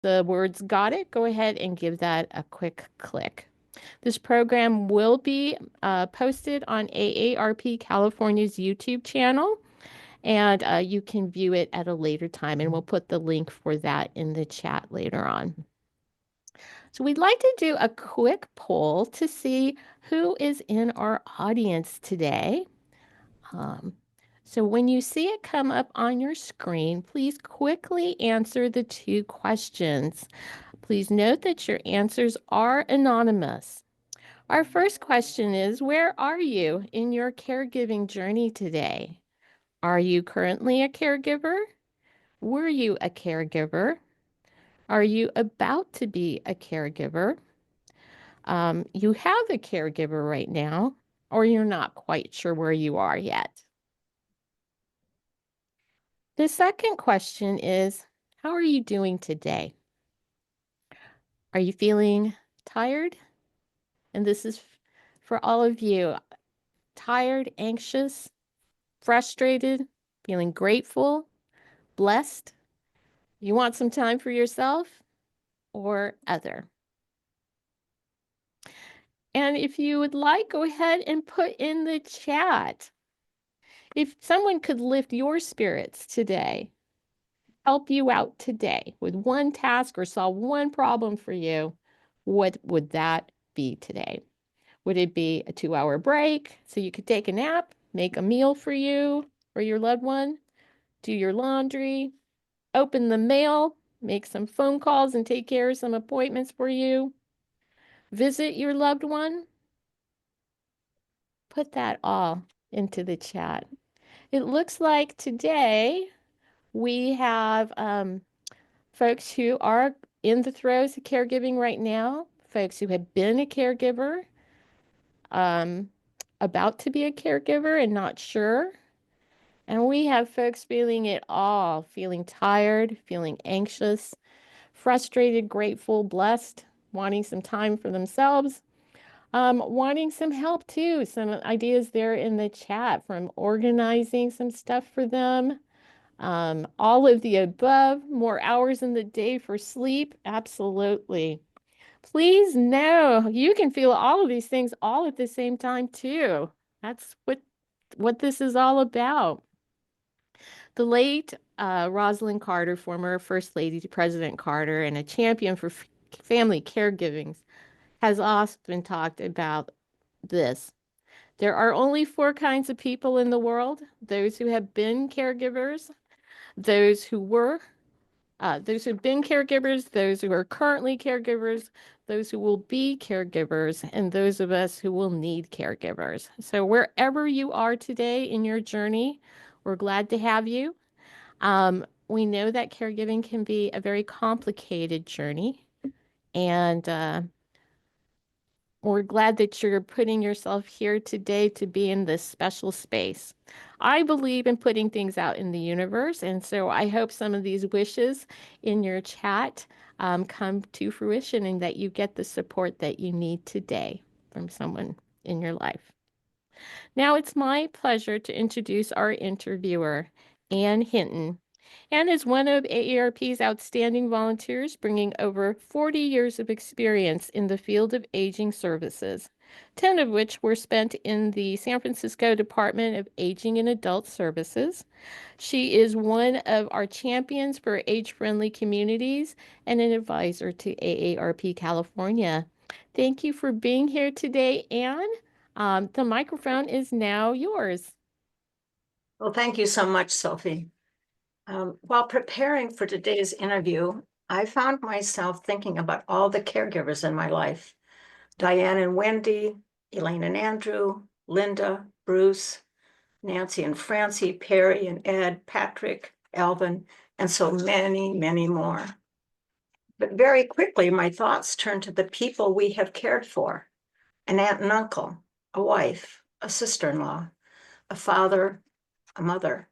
the words "got it," go ahead and give that a quick click. This program will be posted on AARP California's YouTube channel, and you can view it at a later time, and we'll put the link for that in the chat later on. So we'd like to do a quick poll to see who is in our audience today. Um, so when you see it come up on your screen, please quickly answer the 2 questions. Please note that your answers are anonymous. Our first question is, where are you in your caregiving journey today? Are you currently a caregiver? Were you a caregiver? Are you about to be a caregiver? You have a caregiver right now, or you're not quite sure where you are yet. The second question is, how are you doing today? Are you feeling tired? And this is for all of you, tired, anxious, frustrated, feeling grateful, blessed. You want some time for yourself or other. And if you would like, go ahead and put in the chat. If someone could lift your spirits today, help you out today with one task or solve one problem for you, what would that be today? Would it be a 2-hour break so you could take a nap, make a meal for you or your loved one, do your laundry, open the mail, make some phone calls and take care of some appointments for you, visit your loved one? Put that all into the chat. It looks like today we have folks who are in the throes of caregiving right now, folks who have been a caregiver, about to be a caregiver and not sure. And we have folks feeling it all, feeling tired, feeling anxious, frustrated, grateful, blessed, wanting some time for themselves, wanting some help too. Some ideas there in the chat from organizing some stuff for them. All of the above, more hours in the day for sleep. Absolutely. Please know you can feel all of these things all at the same time too. That's what this is all about. The late Rosalind Carter, former First Lady to President Carter, and a champion for family caregiving, has often talked about this. There are only 4 kinds of people in the world: those who have been caregivers, those who've been caregivers, those who are currently caregivers, those who will be caregivers, and those of us who will need caregivers. So wherever you are today in your journey, we're glad to have you. We know that caregiving can be a very complicated journey, and we're glad that you're putting yourself here today to be in this special space. I believe in putting things out in the universe, and so I hope some of these wishes in your chat come to fruition and that you get the support that you need today from someone in your life. Now it's my pleasure to introduce our interviewer, Ann Hinton. Ann is one of AARP's outstanding volunteers, bringing over 40 years of experience in the field of aging services, 10 of which were spent in the San Francisco Department of Aging and Adult Services. She is one of our champions for age-friendly communities and an advisor to AARP California. Thank you for being here today, Ann. The microphone is now yours. Well, thank you so much, Sophie. While preparing for today's interview, I found myself thinking about all the caregivers in my life: Diane and Wendy, Elaine and Andrew, Linda, Bruce, Nancy and Francie, Perry and Ed, Patrick, Alvin, and so many, many more. But very quickly, my thoughts turned to the people we have cared for: an aunt and uncle, a wife, a sister-in-law, a father, a mother,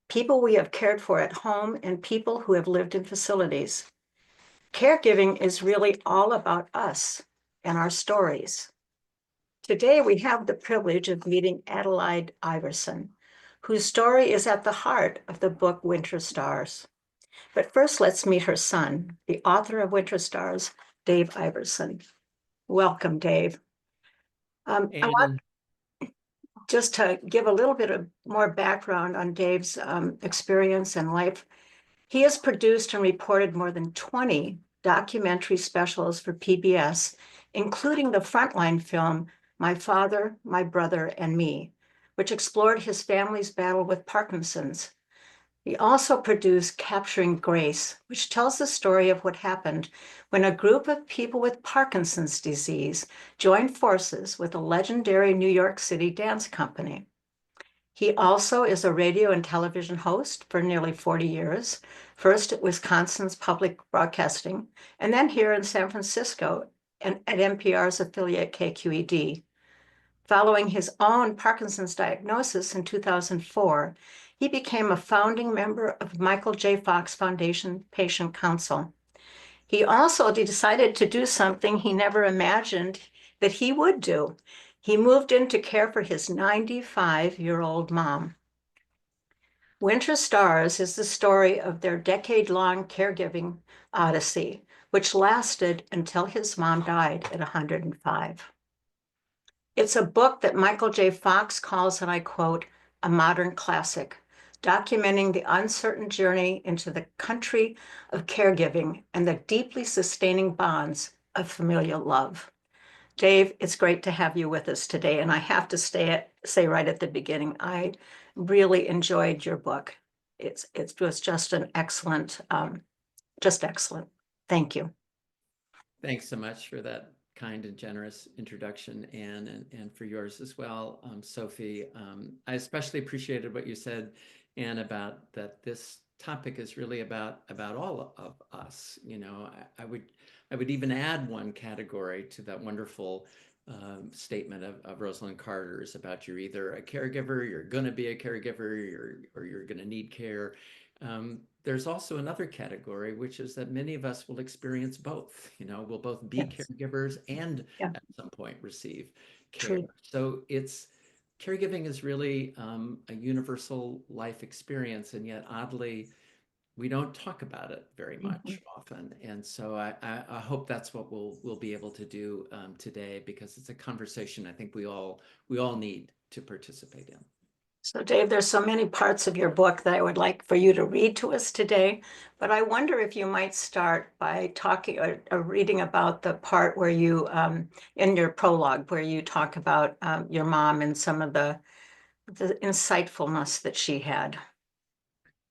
people we have cared for at home, and people who have lived in facilities. Caregiving is really all about us and our stories. Today, we have the privilege of meeting Dave Iverson, whose story is at the heart of the book Winter Stars. But first, let's meet her son, the author of Winter Stars, Dave Iverson. Welcome, Dave. I want And just to give a little bit of more background on Dave's experience and life. He has produced and reported more than 20 documentary specials for PBS, including the Frontline film, My Father, My Brother, and Me, which explored his family's battle with Parkinson's. He also produced Capturing Grace, which tells the story of what happened when a group of people with Parkinson's disease joined forces with a legendary New York City dance company. He also is a radio and television host for nearly 40 years, first at Wisconsin's Public Broadcasting, and then here in San Francisco and at NPR's affiliate KQED. Following his own Parkinson's diagnosis in 2004, he became a founding member of Michael J. Fox Foundation Patient Council. He also decided to do something he never imagined that he would do. He moved in to care for his 95-year-old mom. Winter Stars is the story of their decade-long caregiving odyssey, which lasted until his mom died at 105. It's a book that Michael J. Fox calls, and I quote, a modern classic, documenting the uncertain journey into the country of caregiving and the deeply sustaining bonds of familial love. Dave, it's great to have you with us today. And I have to say right at the beginning, I really enjoyed your book. It was just an excellent, just excellent. Thank you. thanks so much for that kind and generous introduction, Anne, and for yours as well, Sophie. I especially appreciated what you said, Anne, about that this topic is really about all of us. You know, I would even add one category to that wonderful statement of Rosalind Carter's about you're either a caregiver, you're going to be a caregiver, or you're going to need care. There's also another category, which is that many of us will experience both. You know, we'll both be Yes. caregivers and Yeah, at some point receive care. true. So it's caregiving is really a universal life experience, and yet oddly, we don't talk about it very Mhm. much often. And so I hope that's what we'll be able to do today, because it's a conversation I think we all need to participate in. So Dave, there's so many parts of your book that I would like for you to read to us today, but I wonder if you might start by talking or reading about the part where you, in your prologue, where you talk about your mom and some of the insightfulness that she had.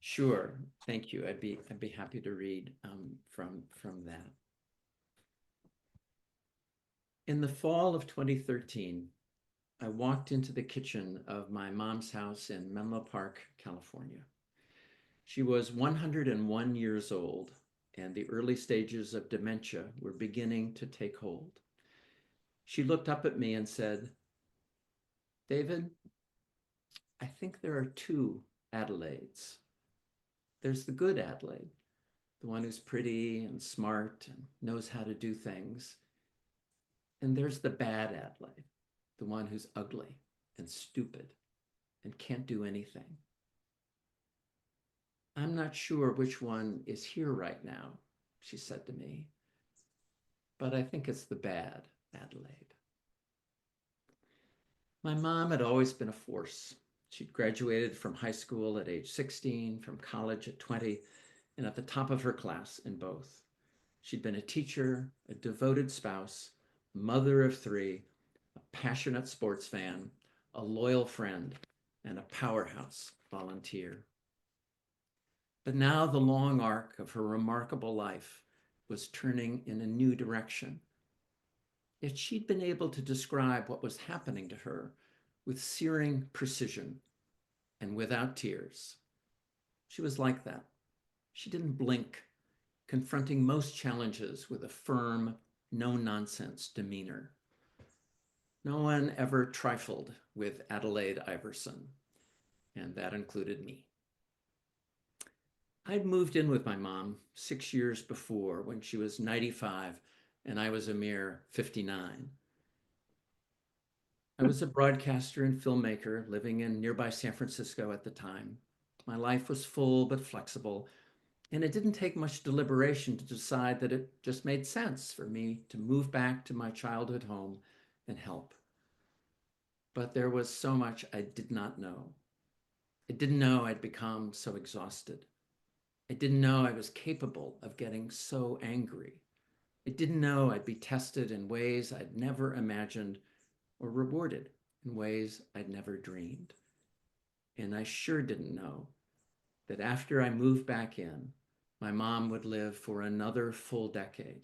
Sure, thank you. I'd be happy to read from that. In the fall of 2013, I walked into the kitchen of my mom's house in Menlo Park, California. She was 101 years old, and the early stages of dementia were beginning to take hold. She looked up at me and said, David, I think there are two Adelaides. There's the good Adelaide, the one who's pretty and smart and knows how to do things. And there's the bad Adelaide, the one who's ugly and stupid and can't do anything. I'm not sure which one is here right now, she said to me, but I think it's the bad Adelaide. My mom had always been a force. She'd graduated from high school at age 16, from college at 20, and at the top of her class in both. She'd been a teacher, a devoted spouse, mother of three, a passionate sports fan, a loyal friend, and a powerhouse volunteer. But now the long arc of her remarkable life was turning in a new direction. Yet she'd been able to describe what was happening to her with searing precision and without tears. She was like that. She didn't blink, confronting most challenges with a firm, no-nonsense demeanor. No one ever trifled with Adelaide Iverson, and that included me. I'd moved in with my mom 6 years before, when she was 95 and I was a mere 59. I was a broadcaster and filmmaker living in nearby San Francisco at the time. My life was full but flexible, And it didn't take much deliberation to decide that it just made sense for me to move back to my childhood home and help. But there was so much I did not know. I didn't know I'd become so exhausted. I didn't know I was capable of getting so angry. I didn't know I'd be tested in ways I'd never imagined or rewarded in ways I'd never dreamed. And I sure didn't know that after I moved back in, my mom would live for another full decade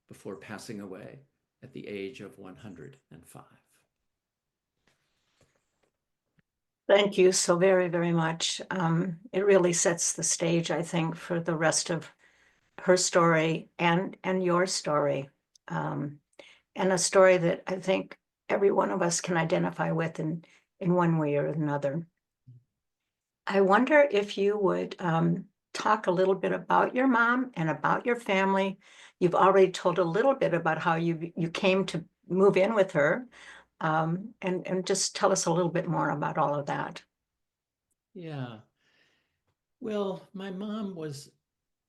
before passing away at the age of 105. Thank you so very, very much. It really sets the stage, I think, for the rest of her story and your story, and a story that I think every one of us can identify with in one way or another. I wonder if you would talk a little bit about your mom and about your family. You've already told a little bit about how you came to move in with her, and just tell us a little bit more about all of that. Yeah. Well, my mom was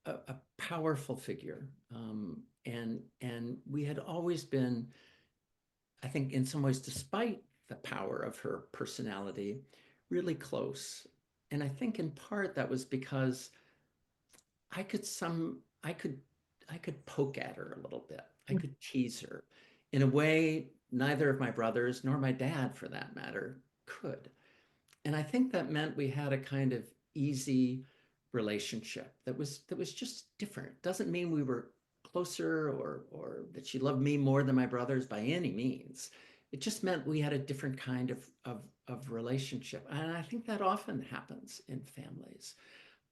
a powerful figure. And we had always been, I think, in some ways, despite the power of her personality, really close. And I think in part that was because I could some I could poke at her a little bit. I could tease her in a way neither of my brothers nor my dad, for that matter, could. And I think that meant we had a kind of easy relationship that was just different. Doesn't mean we were closer or that she loved me more than my brothers by any means. It just meant we had a different kind of relationship. And I think that often happens in families.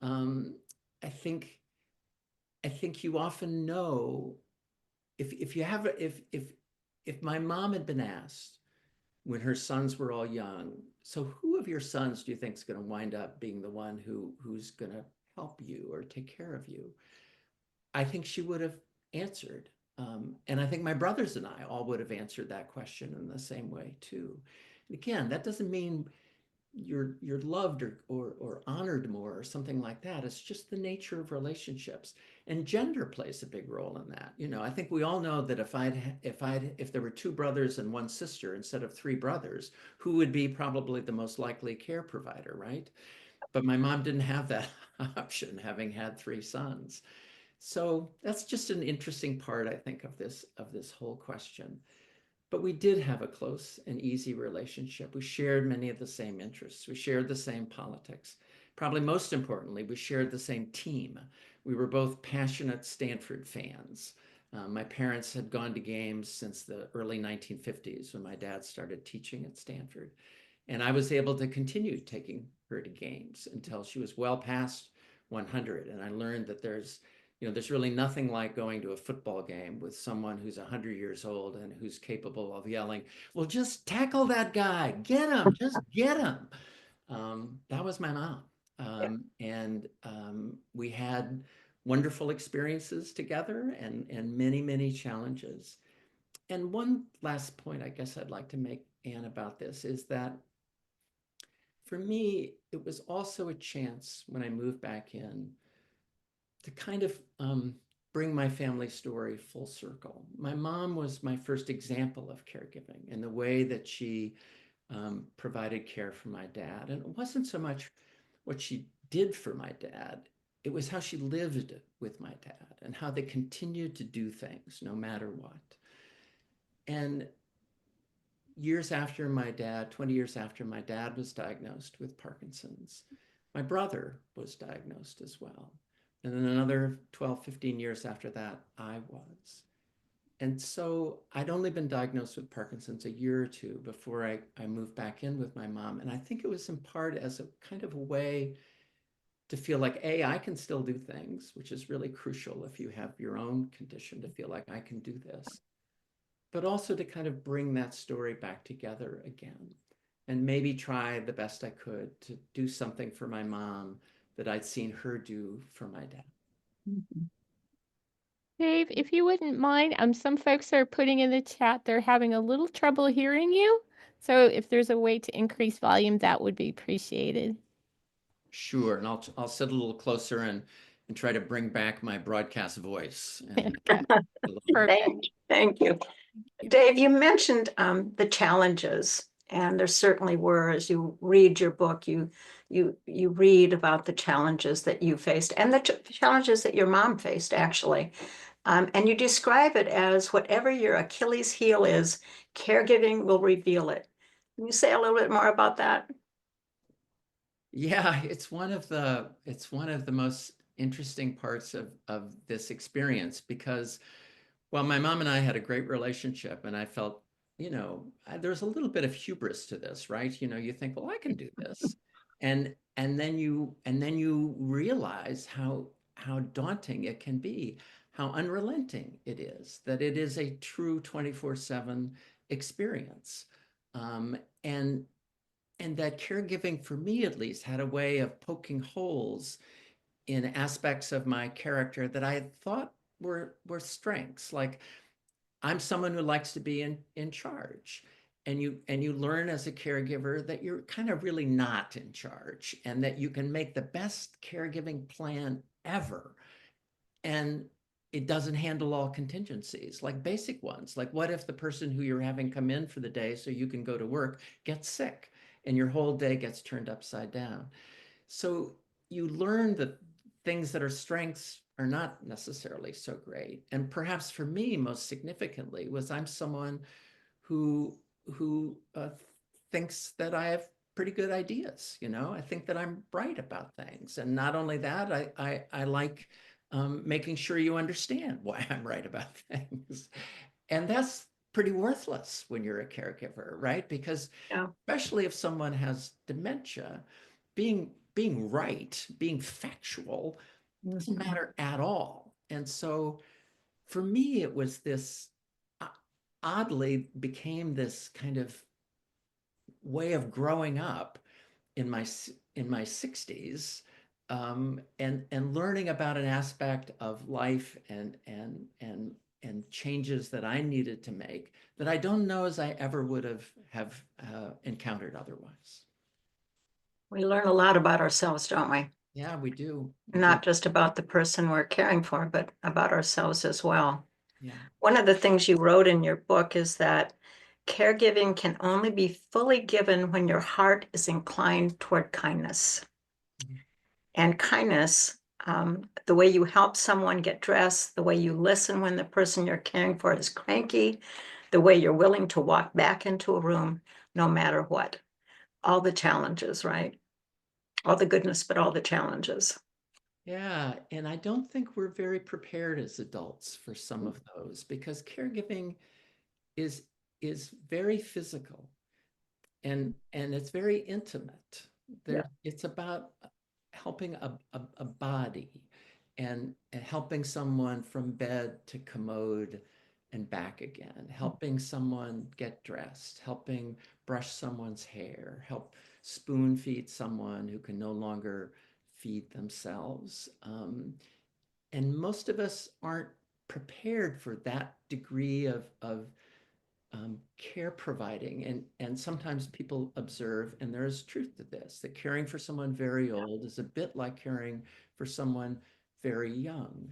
Um, I think I think you often know if you have if my mom had been asked when her sons were all young, so who of your sons do you think is going to wind up being the one who's going to help you or take care of you? I think she would have answered. And I think my brothers and I all would have answered that question in the same way too. And again, that doesn't mean you're loved or honored more or something like that. It's just the nature of relationships, and gender plays a big role in that. I think we all know that if there were two brothers and one sister instead of three brothers, who would be probably the most likely care provider, right? But my mom didn't have that option, having had three sons. So that's just an interesting part, I think, of this whole question. But we did have a close and easy relationship. We shared many of the same interests. We shared the same politics. Probably most importantly, we shared the same team. We were both passionate Stanford fans. My parents had gone to games since the early 1950s when my dad started teaching at Stanford. And I was able to continue taking her to games until she was well past 100. And I learned that there's really nothing like going to a football game with someone who's 100 years old and who's capable of yelling, well, just tackle that guy, get him, just get him. That was my mom. And we had wonderful experiences together and many, many challenges. And one last point I guess I'd like to make, Anne, about this is that for me, it was also a chance when I moved back in to kind of bring my family story full circle. My mom was my first example of caregiving in the way that she provided care for my dad. And it wasn't so much what she did for my dad, it was how she lived with my dad and how they continued to do things no matter what. And 20 years after my dad was diagnosed with Parkinson's, my brother was diagnosed as well. And then another 12, 15 years after that, I was. And so I'd only been diagnosed with Parkinson's a year or two before I moved back in with my mom. And I think it was in part as a kind of a way to feel like, A, I can still do things, which is really crucial if you have your own condition, to feel like I can do this, but also to kind of bring that story back together again and maybe try the best I could to do something for my mom that I'd seen her do for my dad. Mhm. Dave, if you wouldn't mind, some folks are putting in the chat they're having a little trouble hearing you. So if there's a way to increase volume, that would be appreciated. Sure, and I'll sit a little closer and and try to bring back my broadcast voice. And Okay, perfect. Thank you. Dave, you mentioned the challenges, and there certainly were. As you read your book, you read about the challenges that you faced and the challenges that your mom faced, actually. And you describe it as whatever your Achilles heel is, caregiving will reveal it. Can you say a little bit more about that? yeah, it's one of the most interesting parts of this experience because, well, my mom and I had a great relationship, and I felt, there's a little bit of hubris to this, right? You think, well, I can do this, and then you realize how daunting it can be, how unrelenting it is, that it is a true 24/7 experience, and that caregiving, for me at least, had a way of poking holes in aspects of my character that I thought were strengths. Like, I'm someone who likes to be in charge. And you learn as a caregiver that you're kind of really not in charge, and that you can make the best caregiving plan ever. And it doesn't handle all contingencies, like basic ones. Like, what if the person who you're having come in for the day so you can go to work gets sick and your whole day gets turned upside down? So you learn that things that are strengths are not necessarily so great. And perhaps for me, most significantly, was I'm someone who who thinks that I have pretty good ideas. I think that I'm right about things, and not only that, I like making sure you understand why I'm right about things, and that's pretty worthless when you're a caregiver, right? Because Yeah. especially if someone has dementia, being right, being factual doesn't matter at all. And so for me, it was this, oddly became this kind of way of growing up in my 60s, and learning about an aspect of life and changes that I needed to make that I don't know as I ever would have encountered otherwise. We learn a lot about ourselves, don't we? Yeah, we do. We do. Not just about the person we're caring for, but about ourselves as well. Yeah. One of the things you wrote in your book is that caregiving can only be fully given when your heart is inclined toward kindness. And kindness, the way you help someone get dressed, the way you listen when the person you're caring for is cranky, the way you're willing to walk back into a room, no matter what. All the challenges, right? All the goodness, but all the challenges. Yeah, and I don't think we're very prepared as adults for some of those, because caregiving is is very physical, and it's very intimate. Yeah. It's about helping a body, and helping someone from bed to commode and back again, helping someone get dressed, helping brush someone's hair, help spoon feed someone who can no longer feed themselves. And most of us aren't prepared for that degree of care providing. And sometimes people observe, and there is truth to this, that caring for someone very old is a bit like caring for someone very young.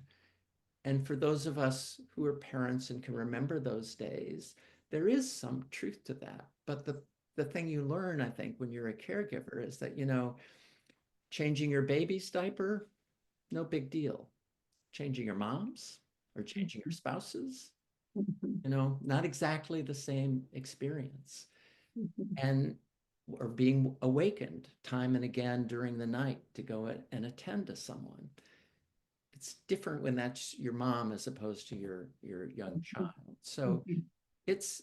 And for those of us who are parents and can remember those days, there is some truth to that. But the thing you learn, I think, when you're a caregiver is that, changing your baby's diaper, no big deal. Changing your mom's or changing your spouse's, not exactly the same experience. And or being awakened time and again during the night to go and attend to someone. It's different when that's your mom as opposed to your young child. So it's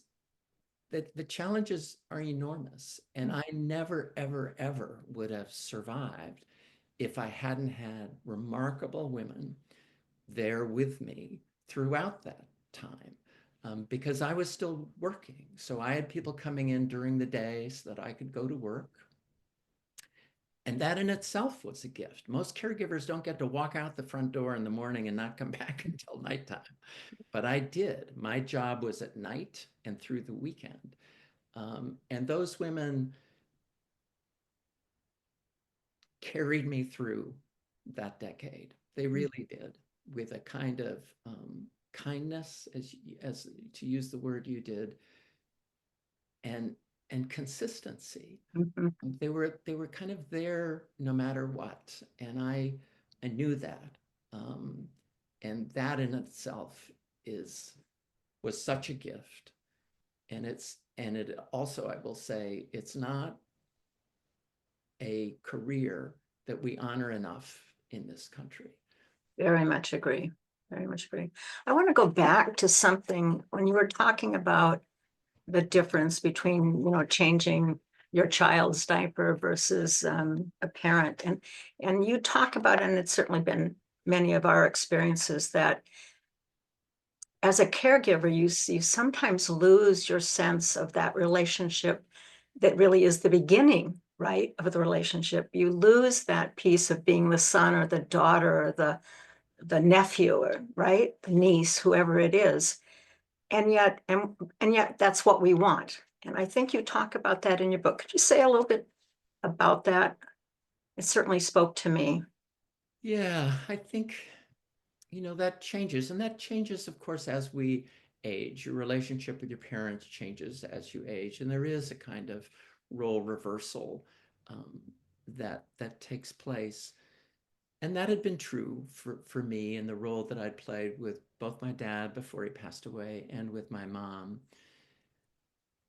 that the challenges are enormous. And I never, ever, ever would have survived if I hadn't had remarkable women there with me throughout that time, because I was still working. So I had people coming in during the day so that I could go to work. And that in itself was a gift. Most caregivers don't get to walk out the front door in the morning and not come back until nighttime. But I did. My job was at night and through the weekend. And those women carried me through that decade. They really did, with a kind of kindness, as to use the word you did, and consistency. Mhm. They were kind of there no matter what, and I knew that, um, and that in itself is was such a gift, and it also, I will say, it's not a career that we honor enough in this country. Very much agree. Very much agree. I want to go back to something when you were talking about the difference between, changing your child's diaper versus a parent. And you talk about, and it's certainly been many of our experiences, that as a caregiver, you sometimes lose your sense of that relationship that really is the beginning, right, of the relationship. You lose that piece of being the son or the daughter or the nephew, or right, the niece, whoever it is. And yet that's what we want. And I think you talk about that in your book. Could you say a little bit about that? It certainly spoke to me. Yeah, I think, that changes, and that changes, of course, as we age. Your relationship with your parents changes as you age, and there is a kind of role reversal um, that takes place. And that had been true for me in the role that I'd played with both my dad before he passed away and with my mom.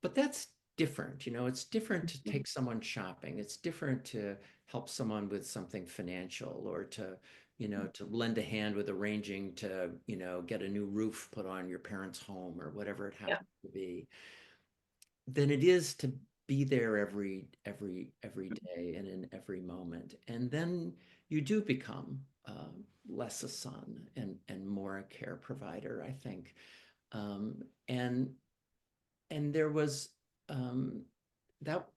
But that's different. It's different to Mhm. take someone shopping. It's different to help someone with something financial, or to lend a hand with arranging to, get a new roof put on your parents' home or whatever it Yeah. happens to be, than it is to be there every day and in every moment. And then you do become less a son and more a care provider, I think. Um, and and there was um, that,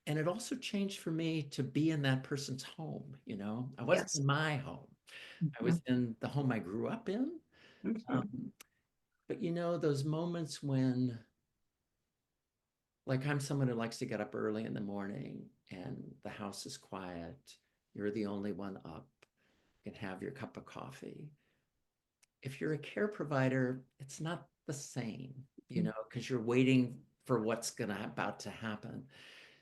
and it also changed for me to be in that person's home. I wasn't Yes. in my home. I Mhm. was in the home I grew up in. Mhm. Um, but those moments when, like, I'm someone who likes to get up early in the morning and the house is quiet, you're the only one up, you can have your cup of coffee. If you're a care provider, it's not the same, because you're waiting for what's gonna about to happen.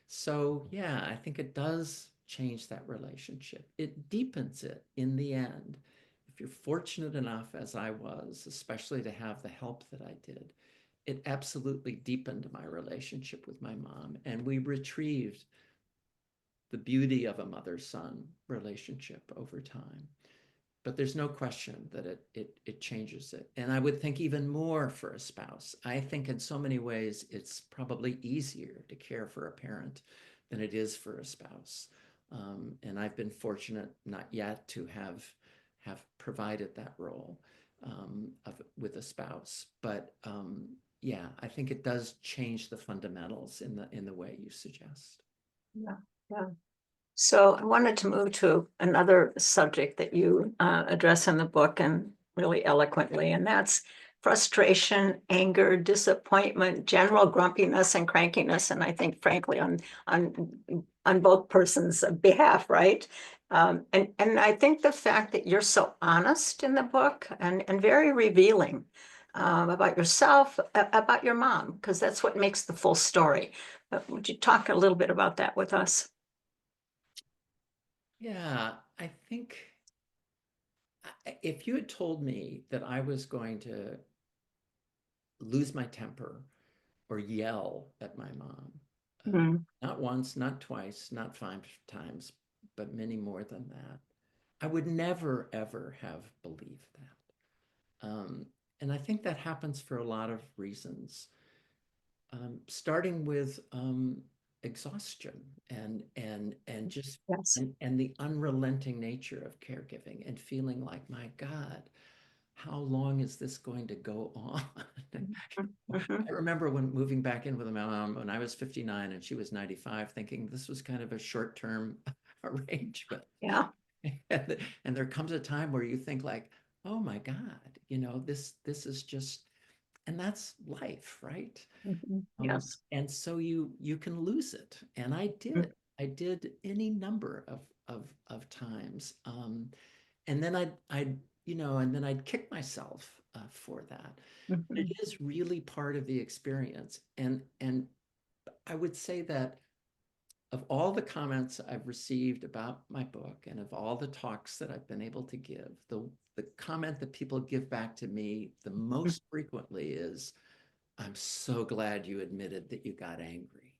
So yeah, I think it does change that relationship. It deepens it in the end. If you're fortunate enough, as I was, especially to have the help that I did, it absolutely deepened my relationship with my mom, and we retrieved the beauty of a mother-son relationship over time. But there's no question that it changes it. And I would think even more for a spouse. I think in so many ways it's probably easier to care for a parent than it is for a spouse. And I've been fortunate not yet to have provided that role with a spouse. But yeah, I think it does change the fundamentals in the way you suggest. Yeah. Yeah. So I wanted to move to another subject that you address in the book, and really eloquently, and that's frustration, anger, disappointment, general grumpiness and crankiness, and I think, frankly, on both persons' behalf, right? And I think the fact that you're so honest in the book, and very revealing about yourself, about your mom, because that's what makes the full story. Would you talk a little bit about that with us? Yeah, I think if you had told me that I was going to lose my temper or yell at my mom, Mhm. not once, not twice, not 5 times, but many more than that, I would never, ever have believed that. And I think that happens for a lot of reasons, starting with exhaustion and just Yes. and the unrelenting nature of caregiving, and feeling like, my God, how long is this going to go on? Mhm. I remember when moving back in with my mom when I was 59 and she was 95, thinking this was kind of a short-term arrangement. Yeah. And there comes a time where you think like, oh my God, this is just, and that's life, right? Yes. And so you can lose it. And I did any number of times. and then I'd kick myself for that. It Mhm. is really part of the experience. And I would say that of all the comments I've received about my book and of all the talks that I've been able to give, the comment that people give back to me the most frequently is, I'm so glad you admitted that you got angry.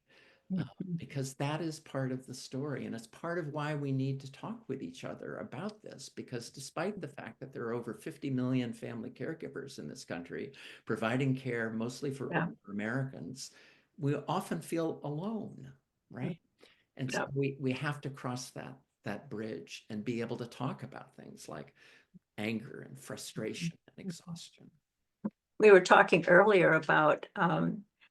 Mhm. Because that is part of the story. And it's part of why we need to talk with each other about this. Because despite the fact that there are over 50 million family caregivers in this country, providing care mostly for Yeah. older Americans, we often feel alone, right? And so Yeah. we have to cross that bridge and be able to talk about things like anger and frustration and exhaustion. We were talking earlier about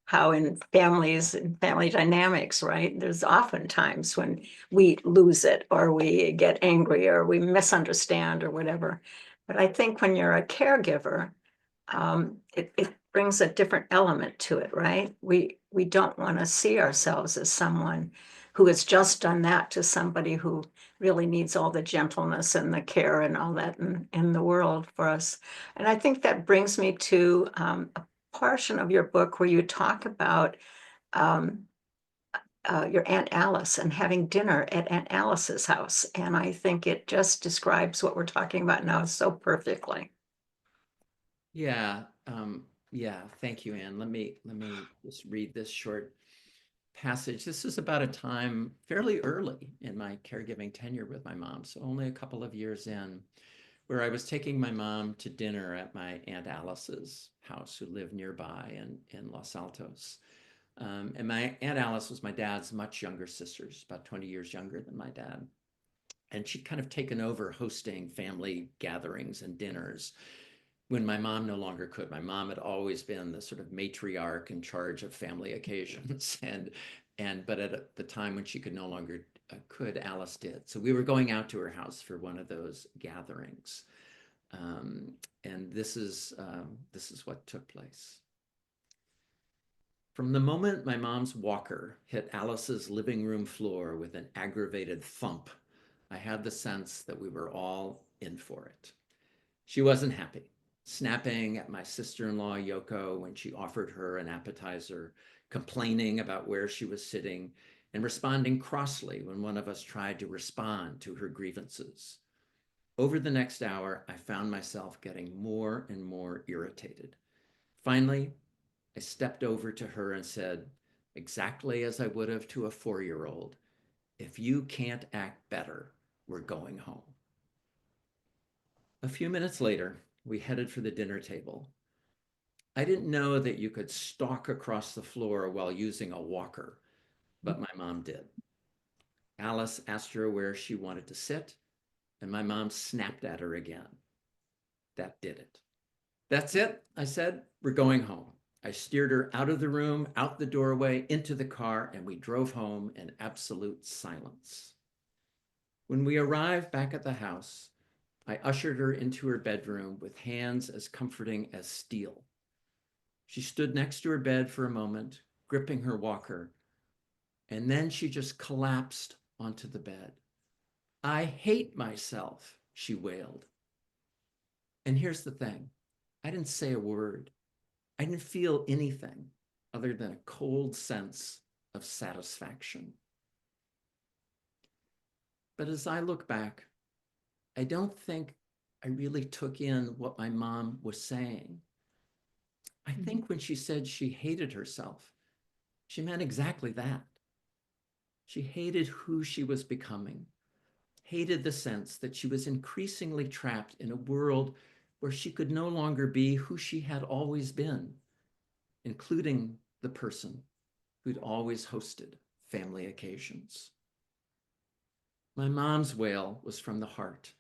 how in families and family dynamics, right? There's often times when we lose it or we get angry or we misunderstand or whatever. But I think when you're a caregiver, it brings a different element to it, right? We don't want to see ourselves as someone who has just done that to somebody who really needs all the gentleness and the care and all that in the world for us. And I think that brings me to a portion of your book where you talk about um, your Aunt Alice and having dinner at Aunt Alice's house. And I think it just describes what we're talking about now so perfectly. Yeah, yeah. Thank you, Anne. Let me just read this short passage. This is about a time fairly early in my caregiving tenure with my mom, so only a couple of years in, where I was taking my mom to dinner at my Aunt Alice's house, who lived nearby in Los Altos. And my Aunt Alice was my dad's much younger sister, she's about 20 years younger than my dad. And she'd kind of taken over hosting family gatherings and dinners when my mom no longer could. My mom had always been the sort of matriarch in charge of family occasions, but at the time when she could no longer could, Alice did. So we were going out to her house for one of those gatherings, um, and this is what took place. From the moment my mom's walker hit Alice's living room floor with an aggravated thump, I had the sense that we were all in for it. She wasn't happy, snapping at my sister-in-law Yoko when she offered her an appetizer, complaining about where she was sitting, and responding crossly when one of us tried to respond to her grievances. Over the next hour, I found myself getting more and more irritated. Finally, I stepped over to her and said, exactly as I would have to a 4-year-old, if you can't act better, we're going home. A few minutes later, we headed for the dinner table. I didn't know that you could stalk across the floor while using a walker, but my mom did. Alice asked her where she wanted to sit, and my mom snapped at her again. That did it. That's it, I said. We're going home. I steered her out of the room, out the doorway, into the car, and we drove home in absolute silence. When we arrived back at the house, I ushered her into her bedroom with hands as comforting as steel. She stood next to her bed for a moment, gripping her walker, and then she just collapsed onto the bed. I hate myself, she wailed. And here's the thing, I didn't say a word. I didn't feel anything other than a cold sense of satisfaction. But as I look back, I don't think I really took in what my mom was saying. I think when she said she hated herself, she meant exactly that. She hated who she was becoming, hated the sense that she was increasingly trapped in a world where she could no longer be who she had always been, including the person who'd always hosted family occasions. My mom's wail was from the heart,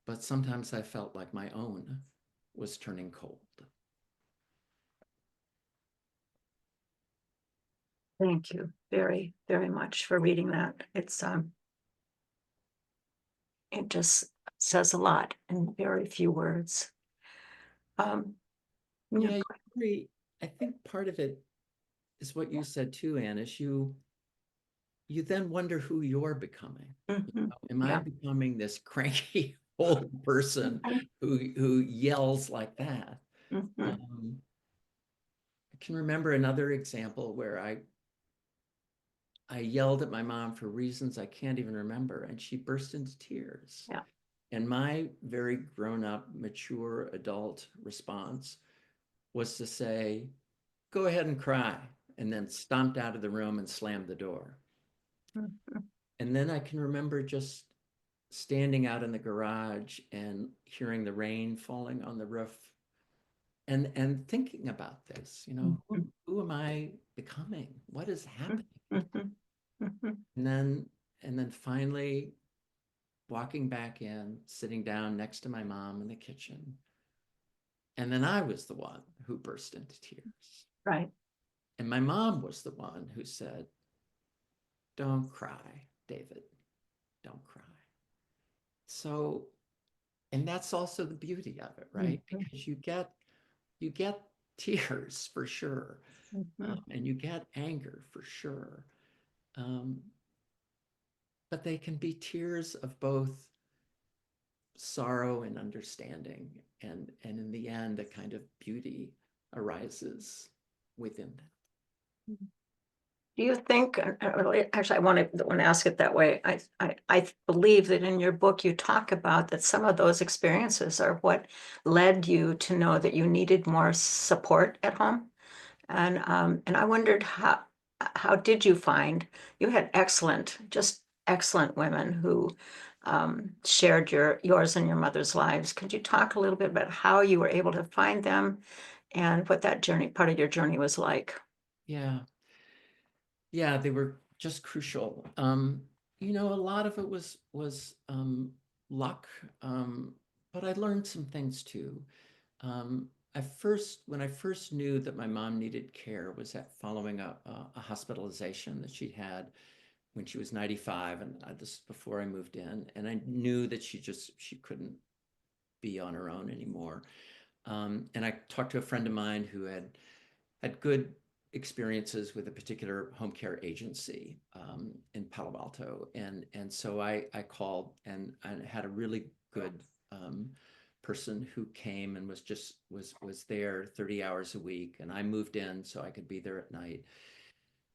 but sometimes I felt like my own was turning cold. Thank you very, very much for reading that. It just says a lot in very few words. Yeah. Yeah, I agree. I think part of it is what you said too, Anne, is you you then wonder who you're becoming. Mhm. Am I Yeah. becoming this cranky old person who yells like that? Mhm. I can remember another example where I yelled at my mom for reasons I can't even remember, and she burst into tears. Yeah. And my very grown-up, mature adult response was to say, "Go ahead and cry," and then stomped out of the room and slammed the door. Mhm. And then I can remember just standing out in the garage and hearing the rain falling on the roof and thinking about this, Mhm. who am I becoming? What is happening? Mhm. Mhm. And then finally walking back in, sitting down next to my mom in the kitchen. And then I was the one who burst into tears. Right. And my mom was the one who said, "Don't cry, David, don't cry." So, and that's also the beauty of it, right? Mhm. Because you get tears for sure, Mhm. and you get anger for sure. Um, but they can be tears of both sorrow and understanding, and in the end, a kind of beauty arises within that. Do you think, actually, I want to ask it that way. I believe that in your book, you talk about that some of those experiences are what led you to know that you needed more support at home. And I wondered how did you find you had just excellent women who shared yours and your mother's lives. Could you talk a little bit about how you were able to find them and what that part of your journey was like? Yeah, yeah, they were just crucial. A lot of it was luck, but I learned some things too. When I first knew that my mom needed care was at following a hospitalization that she'd had when she was 95, and this before I moved in, and I knew that she couldn't be on her own anymore. And I talked to a friend of mine who had good experiences with a particular home care agency in Palo Alto, and so I called and I had a really good person who came and was there 30 hours a week, and I moved in so I could be there at night.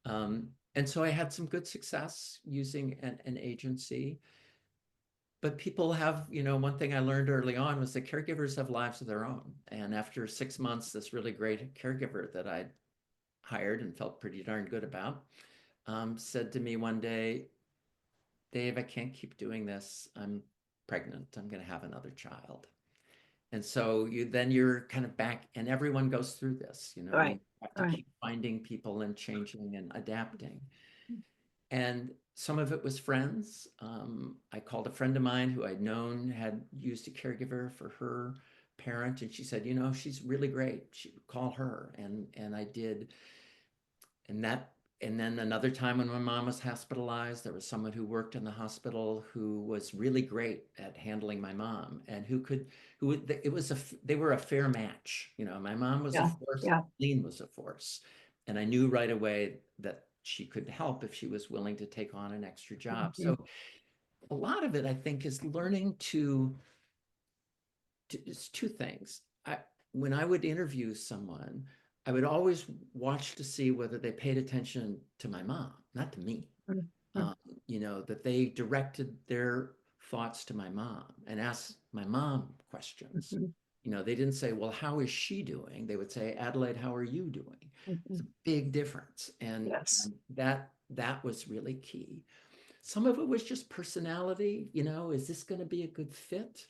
And so I had some good success using an agency. But people have, one thing I learned early on was that caregivers have lives of their own. And after 6 months, this really great caregiver that I hired and felt pretty darn good about said to me one day, "Dave, I can't keep doing this. I'm pregnant. I'm going to have another child." And so you're kind of back, and everyone goes through this. You Right, have to right. keep finding people and changing and adapting. And some of it was friends. I called a friend of mine who I'd known had used a caregiver for her parent, and she said, "She's really great. Call her." And I did. And then another time when my mom was hospitalized, there was someone who worked in the hospital who was really great at handling my mom, and they were a fair match. My mom was a Yeah, force, yeah. Lean was a force, and I knew right away that she could help if she was willing to take on an extra job. Mhm. So a lot of it, I think, is learning it's two things. When I would interview someone, I would always watch to see whether they paid attention to my mom, not to me. Mhm. Um, that they directed their thoughts to my mom and asked my mom questions. Mhm. They didn't say, "Well, how is she doing?" They would say, "Adelaide, how are you doing?" It's a Mhm. big difference, and Yes. that was really key. Some of it was just personality. Is this going to be a good fit?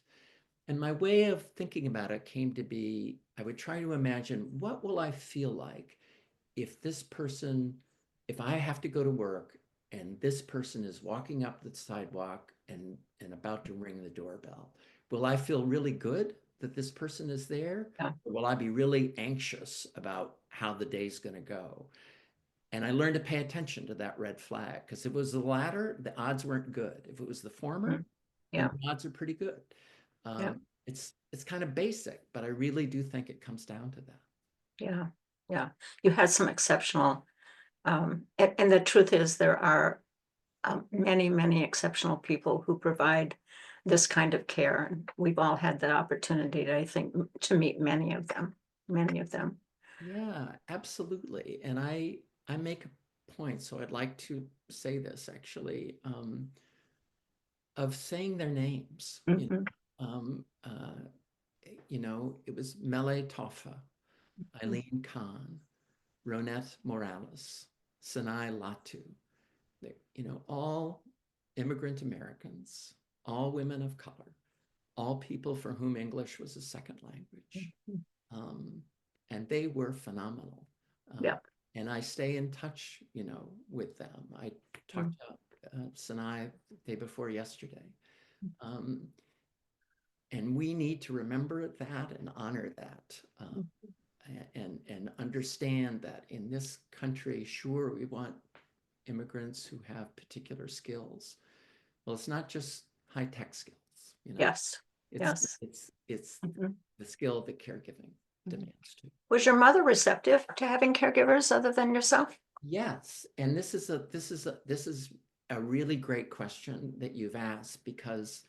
And my way of thinking about it came to be, I would try to imagine, what will I feel like if if I have to go to work and this person is walking up the sidewalk and about to ring the doorbell? Will I feel really good that this person is there? Yeah. Or will I be really anxious about how the day's going to go? And I learned to pay attention to that red flag, because if it was the latter, the odds weren't good. If it was the former, Mhm. then Yeah. the odds are pretty good. Yeah. It's kind of basic, but I really do think it comes down to that. Yeah. Yeah. You had some exceptional, and the truth is there are many, many exceptional people who provide this kind of care. And we've all had the opportunity, I think, to meet many of them, many of them. Yeah, absolutely. And I make a point, so I'd like to say this actually, of saying their names. Mhm, It was Mele Toffa, Eileen Khan, Ronette Morales, Sinai Latu, all immigrant Americans, all women of color, all people for whom English was a second language. mhm. Um, and they were phenomenal. Uh, Yeah. and I stay in touch, with them. I talked to Sinai the day before yesterday. Um, and we need to remember that and honor that. And understand that in this country, sure, we want immigrants who have particular skills. Well, it's not just high tech skills. Yes. It's Yes. it's Mhm. the skill that caregiving demands too. Was your mother receptive to having caregivers other than yourself? Yes, and this is a really great question that you've asked, because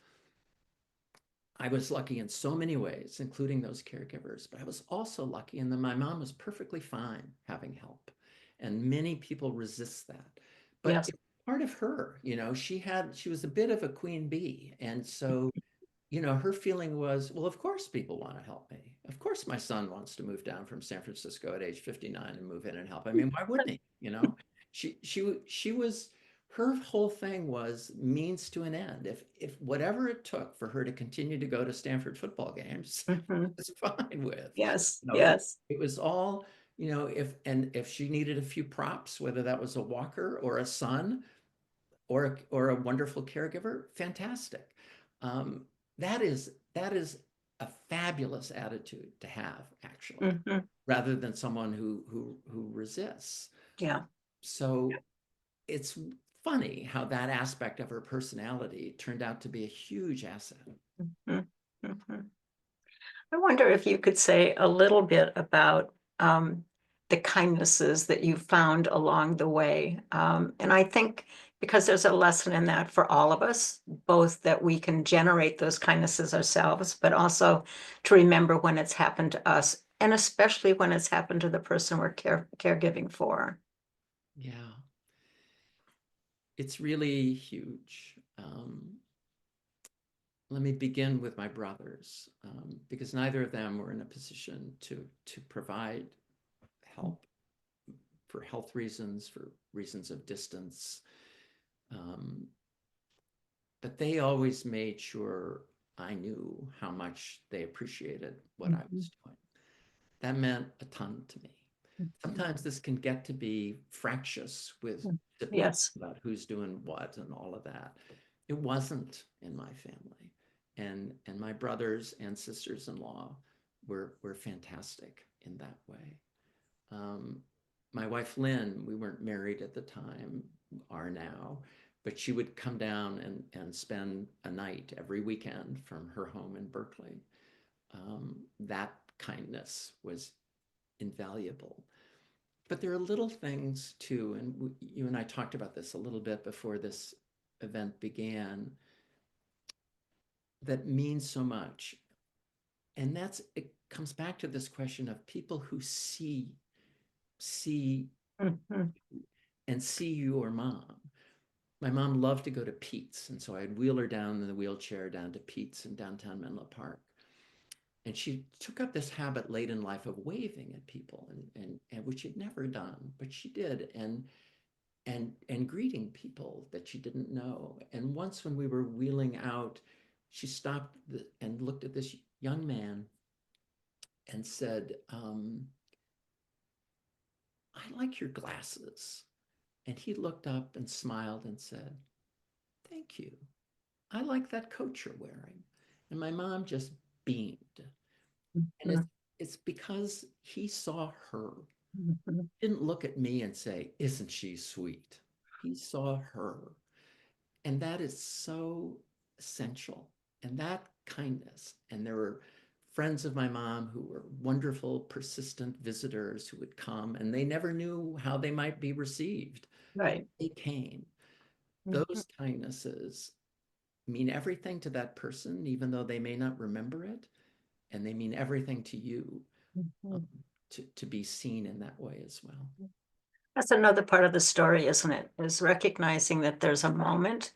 I was lucky in so many ways, including those caregivers, but I was also lucky in that my mom was perfectly fine having help. And many people resist that. But Yes. it's part of her, she was a bit of a queen bee. And so, her feeling was, well, of course people want to help me. Of course my son wants to move down from San Francisco at age 59 and move in and help. I mean, why wouldn't he? She was her whole thing was means to an end. If whatever it took for her to continue to go to Stanford football games, Mhm. was fine with. Yes. You know, Yes. it was all, if she needed a few props, whether that was a walker or a son or a wonderful caregiver, fantastic. Um, that is a fabulous attitude to have, actually, Mhm. rather than someone who resists. Yeah. So it's funny how that aspect of her personality turned out to be a huge asset. Mhm. Mhm. I wonder if you could say a little bit about the kindnesses that you found along the way. And I think because there's a lesson in that for all of us, both that we can generate those kindnesses ourselves, but also to remember when it's happened to us, and especially when it's happened to the person we're caregiving for. Yeah, it's really huge. Let me begin with my brothers, because neither of them were in a position to provide help for health reasons, for reasons of distance. Um, but they always made sure I knew how much they appreciated what I Mhm. was doing. That meant a ton to me. Mhm. Sometimes this can get to be fractious with siblings Yes. about who's doing what and all of that. It wasn't in my family. And my brothers and sisters-in-law were fantastic in that way. Um, my wife Lynn, we weren't married at the time, are now, but she would come down and spend a night every weekend from her home in Berkeley. That kindness was invaluable. But there are little things too, and you and I talked about this a little bit before this event began, that mean so much. And it comes back to this question of people who see Mhm. and see your mom. My mom loved to go to Pete's, and so I'd wheel her down in the wheelchair down to Pete's in downtown Menlo Park. And she took up this habit late in life of waving at people, and which she'd never done, but she did, and greeting people that she didn't know. And once when we were wheeling out, she stopped and looked at this young man and said, "I like your glasses." And he looked up and smiled and said, "Thank you. I like that coat you're wearing." And my mom just beamed. And Mhm. it's because he saw her. Mhm. He didn't look at me and say, "Isn't she sweet?" He saw her. And that is so essential. And that kindness. And there were friends of my mom who were wonderful, persistent visitors who would come, and they never knew how they might be received. Right. They came. those kindnesses mean everything to that person, even though they may not remember it, and they mean everything to you, um, to be seen in that way as well. That's another part of the story, isn't it? Is recognizing that there's a moment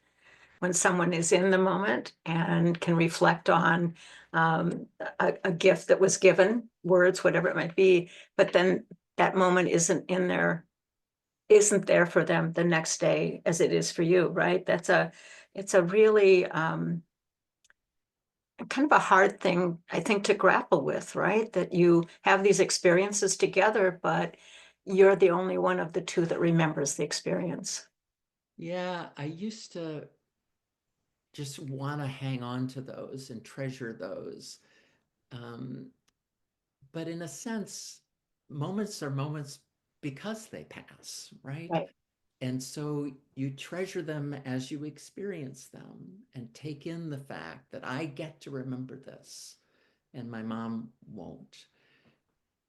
when someone is in the moment and can reflect on a gift that was given, words, whatever it might be, but then that moment isn't there for them the next day as it is for you, right? It's a really kind of a hard thing, I think, to grapple with, right? That you have these experiences together, but you're the only one of the two that remembers the experience. Yeah, I used to just want to hang on to those and treasure those. Um, but in a sense, moments are moments because they pass, right? Right. And so you treasure them as you experience them and take in the fact that I get to remember this and my mom won't.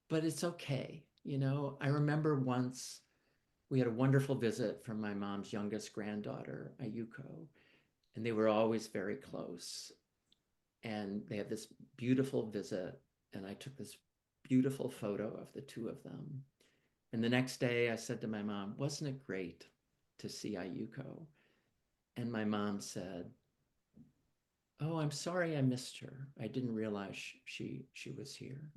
But it's okay. I remember once we had a wonderful visit from my mom's youngest granddaughter, Ayuko, and they were always very close. And they had this beautiful visit, and I took this beautiful photo of the two of them. And the next day I said to my mom, "Wasn't it great to see Ayuko?" And my mom said, "Oh, I'm sorry I missed her. I didn't realize she was here."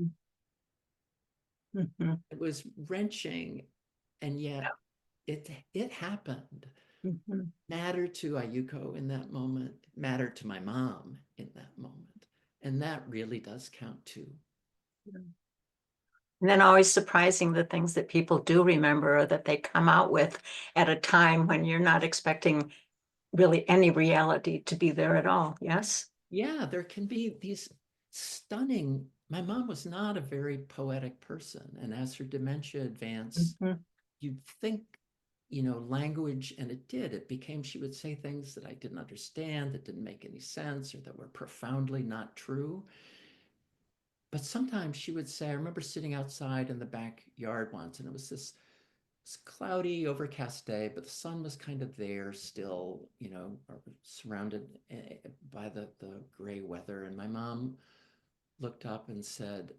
Mhm. It was wrenching, and yet it happened. Mhm. Mattered to Ayuko in that moment, mattered to my mom in that moment. And that really does count too. And then always surprising the things that people do remember or that they come out with at a time when you're not expecting really any reality to be there at all. Yes? Yeah, there can be these stunning. My mom was not a very poetic person. And as her dementia advanced, Mhm. you'd think, language, and it did. It became, she would say things that I didn't understand, that didn't make any sense, or that were profoundly not true. But sometimes she would say, I remember sitting outside in the backyard once, and it was this cloudy, overcast day, but the sun was kind of there still, surrounded by the gray weather. And my mom looked up and said,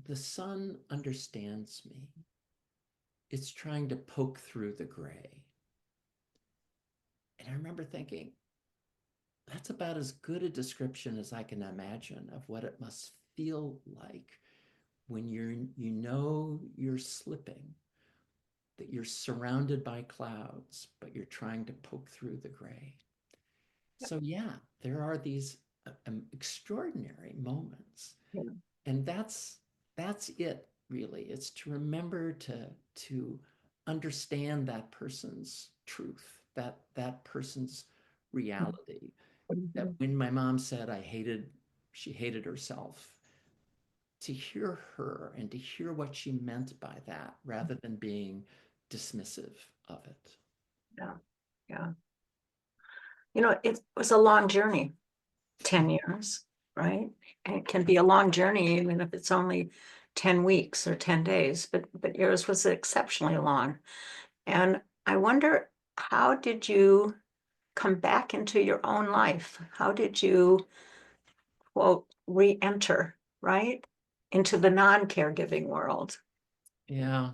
the sun understands me. It's trying to poke through the gray. And I remember thinking, that's about as good a description as I can imagine of what it must feel like when you're slipping, that you're surrounded by clouds, but you're trying to poke through the gray. So yeah, there are these extraordinary moments, Yeah. and that's it really. It's to remember to understand that person's truth, that person's reality. That Mhm. when my mom said she hated herself, to hear her and to hear what she meant by that rather than being dismissive of it. Yeah. Yeah. It was a long journey, 10 years, right? And it can be a long journey, even if it's only 10 weeks or 10 days, but yours was exceptionally long. And I wonder, how did you come back into your own life? How did you, quote, re-enter, right? Into the non-caregiving world? Yeah,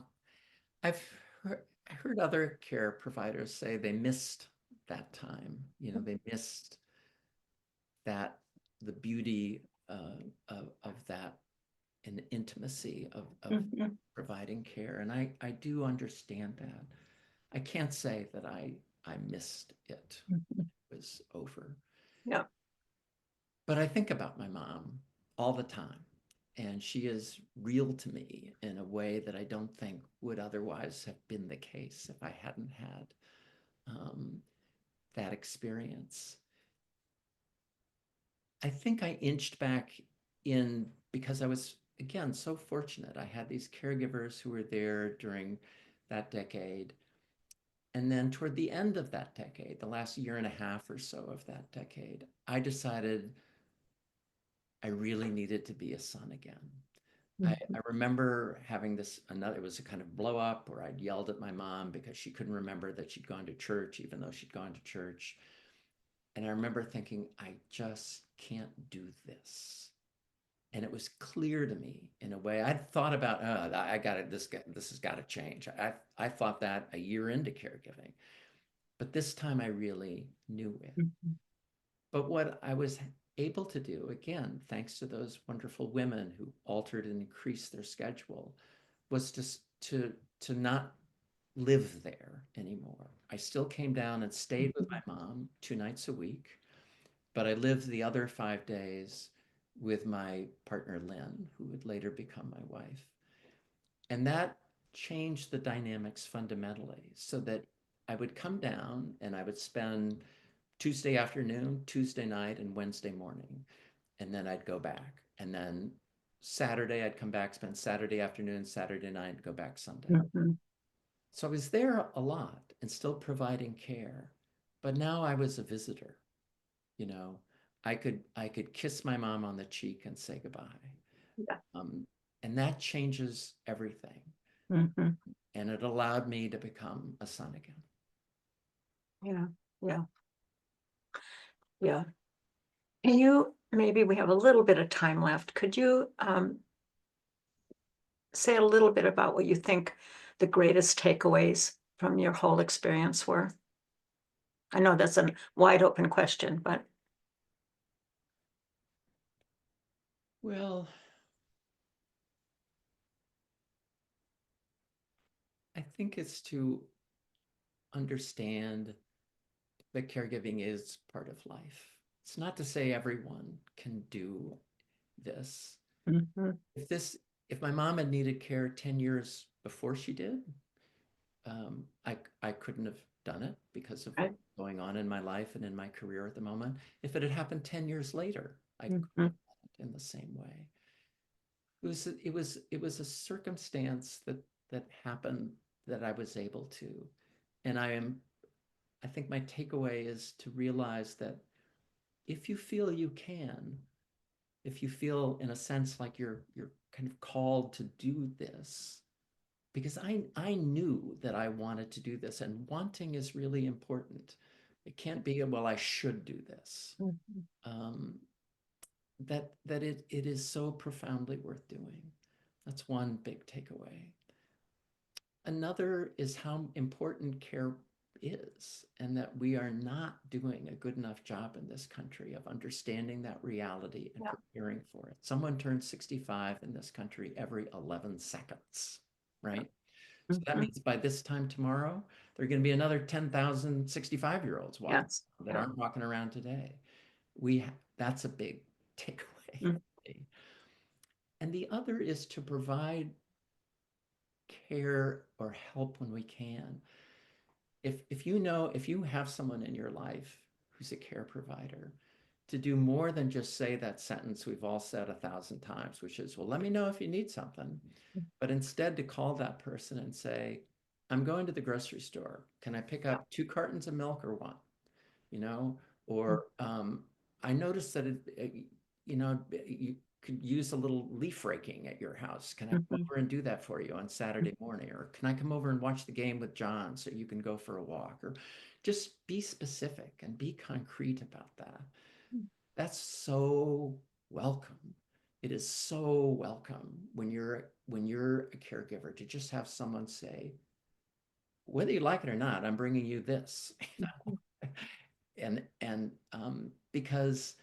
I've heard other care providers say they missed that time. They missed that the beauty of that and intimacy of Mhm. providing care. And I do understand that. I can't say that I missed it. Mhm. It was over. Yeah. But I think about my mom all the time. And she is real to me in a way that I don't think would otherwise have been the case if I hadn't had um, that experience. I think I inched back in because I was, again, so fortunate. I had these caregivers who were there during that decade. And then toward the end of that decade, the last year and a half or so of that decade, I decided I really needed to be a son again. I remember having it was a kind of blow up where I'd yelled at my mom because she couldn't remember that she'd gone to church, even though she'd gone to church. And I remember thinking, I just can't do this. And it was clear to me in a way. I'd thought about, I got it. This has got to change. I thought that a year into caregiving, but this time I really knew it. But what I was able to do, again, thanks to those wonderful women who altered and increased their schedule, was to not live there anymore. I still came down and stayed with my mom 2 nights a week, but I lived the other 5 days with my partner, Lynn, who would later become my wife. And that changed the dynamics fundamentally so that I would come down and I would spend Tuesday afternoon, Tuesday night, and Wednesday morning. And then I'd go back. And then Saturday, I'd come back, spend Saturday afternoon, Saturday night, go back Sunday. So I was there a lot and still providing care. But now I was a visitor. You know, I could kiss my mom on the cheek and say goodbye. Yeah. And that changes everything. And it allowed me to become a son again. Yeah, yeah, yeah. And maybe we have a little bit of time left. Could you say a little bit about what you think the greatest takeaways from your whole experience were? I know that's a wide open question, but Well, I think it's to understand that caregiving is part of life. It's not to say everyone can do this. If my mom had needed care 10 years before she did, I couldn't have done it because of what's going on in my life and in my career at the moment. If it had happened 10 years later, I couldn't have done it in the same way. It was a circumstance that happened that I was able to. And I think my takeaway is to realize that if you feel you can, if you feel in a sense like you're kind of called to do this, because I knew that I wanted to do this, and wanting is really important. It can't be, well, I should do this. That it is so profoundly worth doing. That's one big takeaway. Another is how important care is, and that we are not doing a good enough job in this country of understanding that reality and preparing for it. Someone turns 65 in this country every 11 seconds, right? So that means by this time tomorrow, there are going to be another 10,000 65-year-olds that aren't walking around today. That's a big takeaway. And the other is to provide care or help when we can. If you have someone in your life who's a care provider, to do more than just say that sentence we've all said 1,000 times, which is, well, let me know if you need something, but instead to call that person and say, I'm going to the grocery store. Can I pick up 2 cartons of milk or one? Or I noticed that you could use a little leaf raking at your house. Can I come over and do that for you on Saturday morning? Or can I come over and watch the game with John so you can go for a walk? Or just be specific and be concrete about that. That's so welcome. It is so welcome when you're a caregiver to just have someone say, whether you like it or not, I'm bringing you this. And because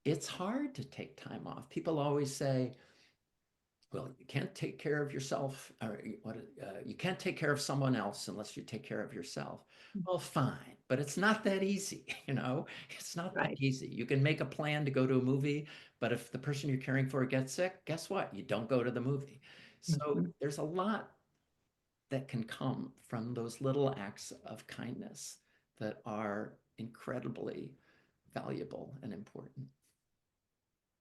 it's hard to take time off. People always say, well, you can't take care of yourself, or you can't take care of someone else unless you take care of yourself. Well, fine, but it's not that easy, It's not that easy. You can make a plan to go to a movie, but if the person you're caring for gets sick, guess what? You don't go to the movie. So there's a lot that can come from those little acts of kindness that are incredibly valuable and important.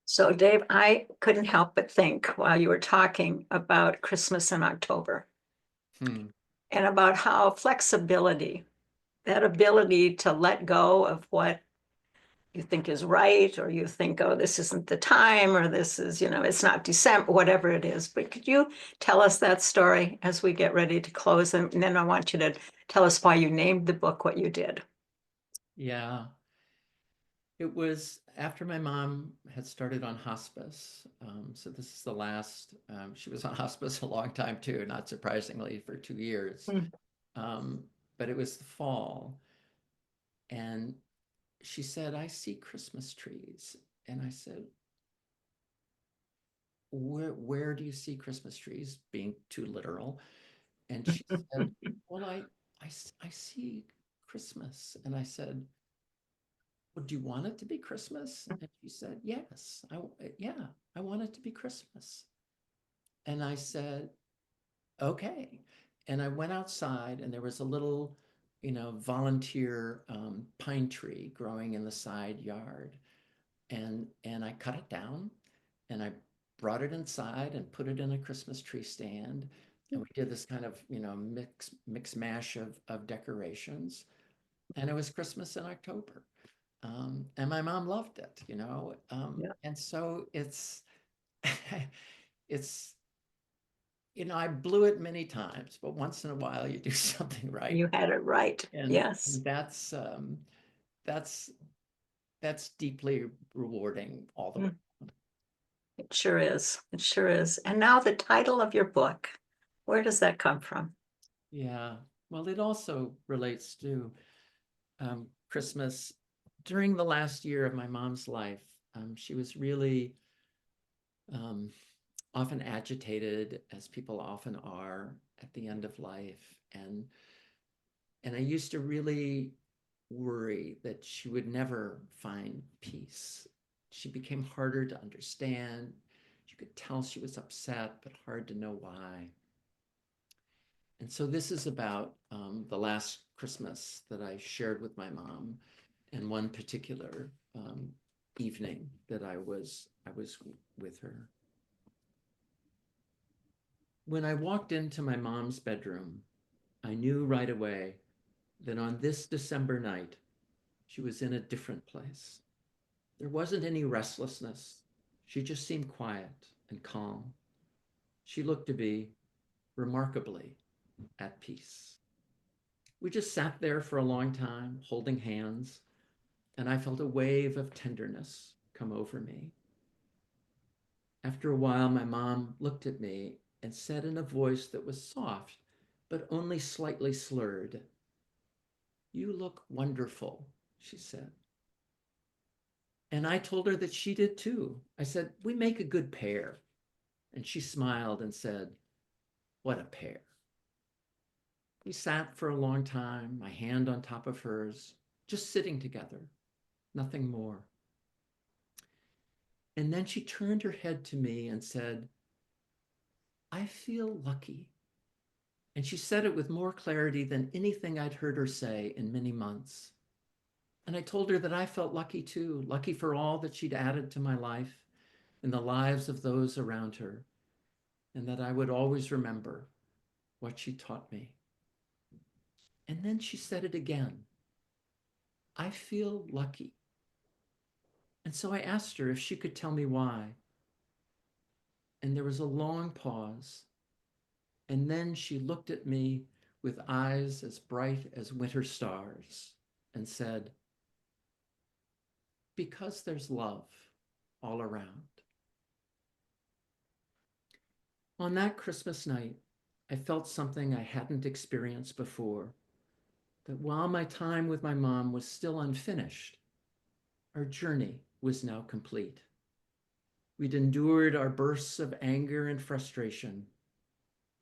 So Dave, I couldn't help but think while you were talking about Christmas in October and about how flexibility, that ability to let go of what you think is right, or you think, oh, this isn't the time, or this is, it's not December, whatever it is. But could you tell us that story as we get ready to close? And then I want you to tell us why you named the book what you did. Yeah. It was after my mom had started on hospice. So this is the last, she was on hospice a long time too, not surprisingly, for 2 years. Mm. Um, but it was the fall. And she said, I see Christmas trees. And I said, where do you see Christmas trees? Being too literal. And she said, well, I see Christmas. And I said, well, do you want it to be Christmas? And she said, yes, yeah, I want it to be Christmas. And I said, okay. And I went outside and there was a little, volunteer pine tree growing in the side yard. And I cut it down and I brought it inside and put it in a Christmas tree stand. And we did this kind of, mix mash of decorations. And it was Christmas in October. And my mom loved it, Yeah. and so it's, I blew it many times, but once in a while you do something right. You had it right. And, Yes. and that's, that's deeply rewarding all the way. It sure is. It sure is. And now the title of your book, where does that come from? Yeah. Well, it also relates to Christmas. During the last year of my mom's life, she was really um, often agitated, as people often are at the end of life. And I used to really worry that she would never find peace. She became harder to understand. You could tell she was upset, but hard to know why. And so this is about the last Christmas that I shared with my mom, and one particular evening that I was with her. When I walked into my mom's bedroom, I knew right away that on this December night, she was in a different place. There wasn't any restlessness. She just seemed quiet and calm. She looked to be remarkably at peace. We just sat there for a long time, holding hands, and I felt a wave of tenderness come over me. After a while, my mom looked at me and said in a voice that was soft, but only slightly slurred, "You look wonderful," she said. And I told her that she did too. I said, "We make a good pair." And she smiled and said, "What a pair." We sat for a long time, my hand on top of hers, just sitting together, nothing more. And then she turned her head to me and said, "I feel lucky." And she said it with more clarity than anything I'd heard her say in many months. And I told her that I felt lucky too, lucky for all that she'd added to my life and the lives of those around her, and that I would always remember what she taught me. And then she said it again, "I feel lucky." And so I asked her if she could tell me why. And there was a long pause. And then she looked at me with eyes as bright as winter stars and said, "Because there's love all around." On that Christmas night, I felt something I hadn't experienced before, that while my time with my mom was still unfinished, our journey was now complete. We'd endured our bursts of anger and frustration,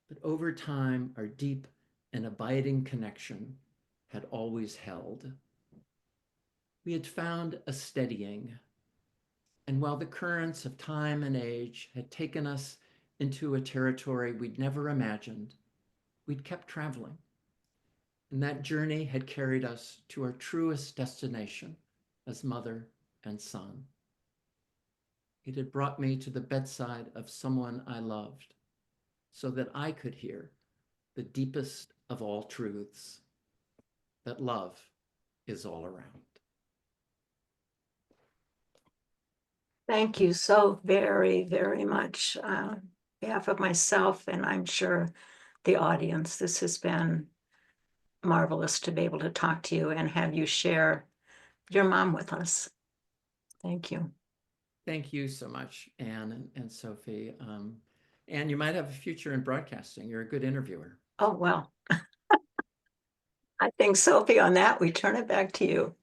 but over time, our deep and abiding connection had always held. We had found a steadying, and while the currents of time and age had taken us into a territory we'd never imagined, we'd kept traveling. And that journey had carried us to our truest destination as mother and son. It had brought me to the bedside of someone I loved so that I could hear the deepest of all truths, that love is all around. Thank you so very, very much. On behalf of myself, and I'm sure the audience, this has been marvelous to be able to talk to you and have you share your mom with us. Thank you. Thank you so much, Anne and Sophie. Anne, you might have a future in broadcasting. You're a good interviewer. Oh, well, I think, Sophie, on that, we turn it back to you.